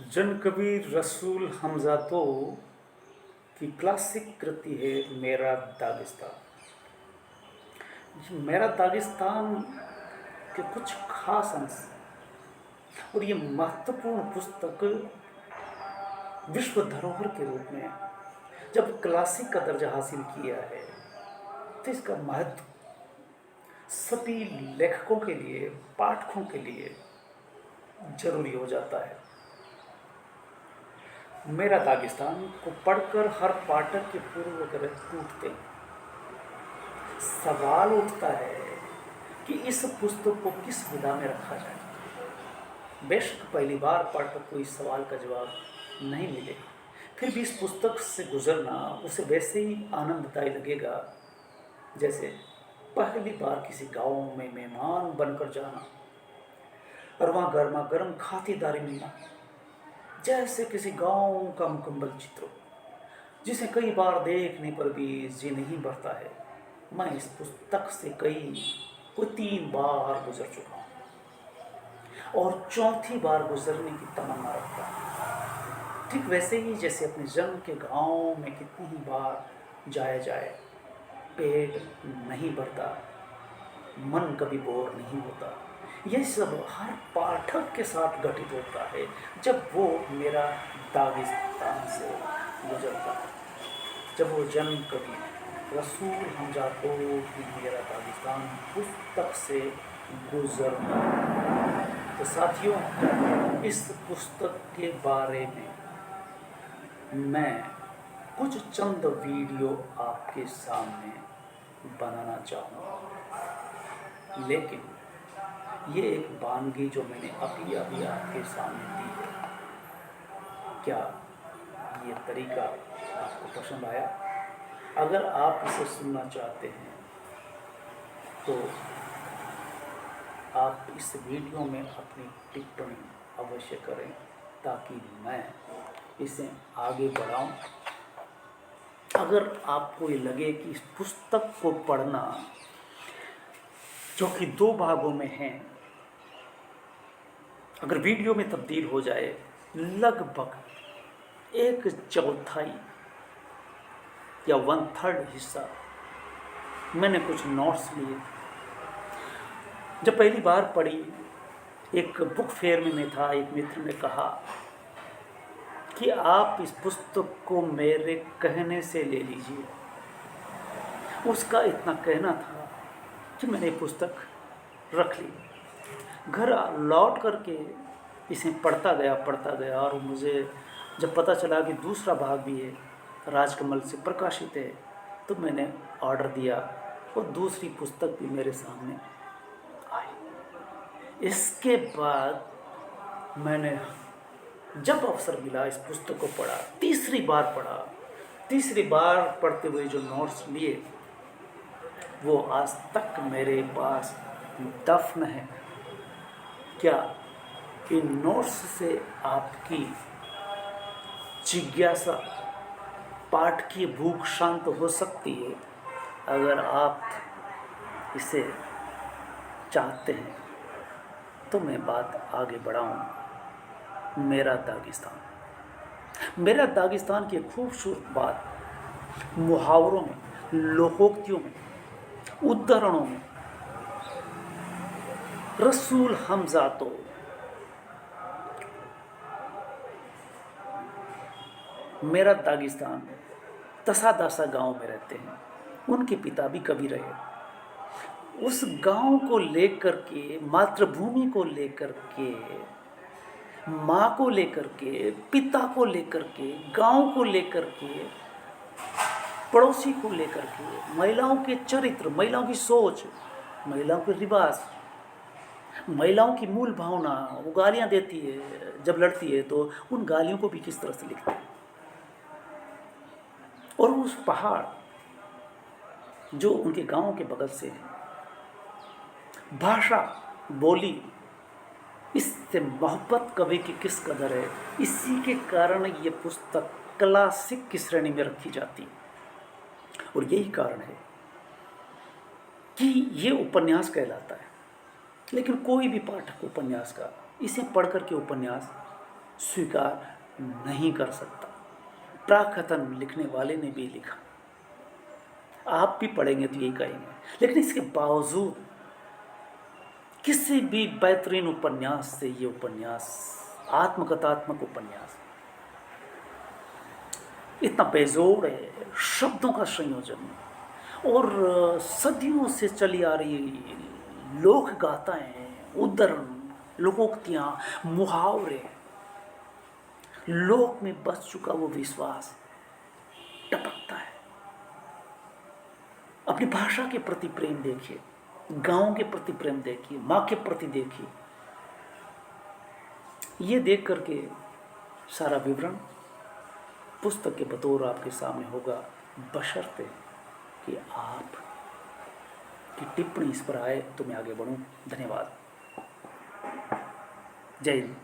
जन कबीर रसूल हमजा तो की क्लासिक कृति है मेरा दागिस्तान। मेरा दागिस्तान के कुछ खास अंश और ये महत्वपूर्ण पुस्तक विश्व धरोहर के रूप में जब क्लासिक का दर्जा हासिल किया है तो इसका महत्व सभी लेखकों के लिए, पाठकों के लिए जरूरी हो जाता है। मेरा दागिस्तान को पढ़कर हर पाठक के पूर्व ग्रह टूटते हैं। सवाल उठता है कि इस पुस्तक को किस विधा में रखा जाए। बेशक पहली बार पाठक को इस सवाल का जवाब नहीं मिलेगा, फिर भी इस पुस्तक से गुजरना उसे वैसे ही आनंददायी लगेगा जैसे पहली बार किसी गांव में मेहमान बनकर जाना और वहाँ गर्मा गर्म खातिरदारी मिलना, जैसे किसी गांव का मुकम्मल चित्र जिसे कई बार देखने पर भी जी नहीं भरता है। मैं इस पुस्तक से कोई 3 बार गुजर चुका हूँ और चौथी बार गुजरने की तमन्ना रखता हूँ। ठीक वैसे ही जैसे अपने जन्म के गांव में कितनी ही बार जाया जाए, पेट नहीं भरता, मन कभी बोर नहीं होता। यह सब हर पाठक के साथ घटित होता है जब वो मेरा दागिस्तान से गुजरता है। जब वो जन्म कभी रसूल हमजा तो कि मेरा दागिस्तान पुस्तक से गुजरता है। तो साथियों, इस पुस्तक के बारे में मैं कुछ चंद वीडियो आपके सामने बनाना चाहूँगा, लेकिन ये एक वानगी जो मैंने अभी आपके सामने दी है, क्या ये तरीका आपको पसंद आया? अगर आप इसे सुनना चाहते हैं तो आप इस वीडियो में अपनी टिप्पणी अवश्य करें ताकि मैं इसे आगे बढ़ाऊं। अगर आपको ये लगे कि इस पुस्तक को पढ़ना, जो कि 2 भागों में है, अगर वीडियो में तब्दील हो जाए, लगभग 1/4 या 1/3 हिस्सा मैंने कुछ नोट्स लिए। जब पहली बार पढ़ी, एक बुक फेयर में मैं था, एक मित्र ने कहा कि आप इस पुस्तक को मेरे कहने से ले लीजिए। उसका इतना कहना था कि मैंने पुस्तक रख ली। घर लौट करके इसे पढ़ता गया और मुझे जब पता चला कि दूसरा भाग भी है, राजकमल से प्रकाशित है, तो मैंने ऑर्डर दिया और दूसरी पुस्तक भी मेरे सामने आई। इसके बाद मैंने जब अवसर मिला इस पुस्तक को पढ़ा, तीसरी बार पढ़ते हुए जो नोट्स लिए वो आज तक मेरे पास दफन है। क्या इन नोट्स से आपकी जिज्ञासा, पाठ की भूख शांत हो सकती है? अगर आप इसे चाहते हैं तो मैं बात आगे बढ़ाऊं। मेरा दागिस्तान की खूबसूरत बात मुहावरों में, लोकोक्तियों में, उद्धरणों में रसूल हमजा तो मेरा दागिस्तान तसादासा गांव में रहते हैं। उनके पिता भी कवि रहे। उस गांव को लेकर के, मातृभूमि को लेकर के, माँ को लेकर के, पिता को लेकर के, गांव को लेकर के, पड़ोसी को लेकर के, महिलाओं के चरित्र, महिलाओं की सोच, महिलाओं के रिवाज, महिलाओं की मूल भावना, वो गालियाँ देती है जब लड़ती है तो उन गालियों को भी किस तरह से लिखते हैं। और उस पहाड़ जो उनके गांव के बगल से है, भाषा, बोली, इससे मोहब्बत कवि की किस कदर है, इसी के कारण ये पुस्तक क्लासिक की श्रेणी में रखी जाती है। और यही कारण है कि ये उपन्यास कहलाता है। लेकिन कोई भी पाठक उपन्यास का इसे पढ़ करके उपन्यास स्वीकार नहीं कर सकता। प्राकथन लिखने वाले ने भी लिखा, आप भी पढ़ेंगे तो यही कहेंगे। लेकिन इसके बावजूद किसी भी बेहतरीन उपन्यास से ये उपन्यास, आत्मकथात्मक उपन्यास, इतना बेजोड़ है, शब्दों का संयोजन और सदियों से चली आ रही लोक गाथाएं, उद्धरण, लोकोक्तियां, मुहावरे, लोक में बस चुका वो विश्वास टपकता है। अपनी भाषा के प्रति प्रेम देखिए, गांव के प्रति प्रेम देखिए, माँ के प्रति देखिए। ये देख करके सारा विवरण पुस्तक के बतौर आपके सामने होगा, बशर्ते कि आप की टिप्पणी इस पर आए तो मैं आगे बढ़ूं। धन्यवाद। जय हिंद।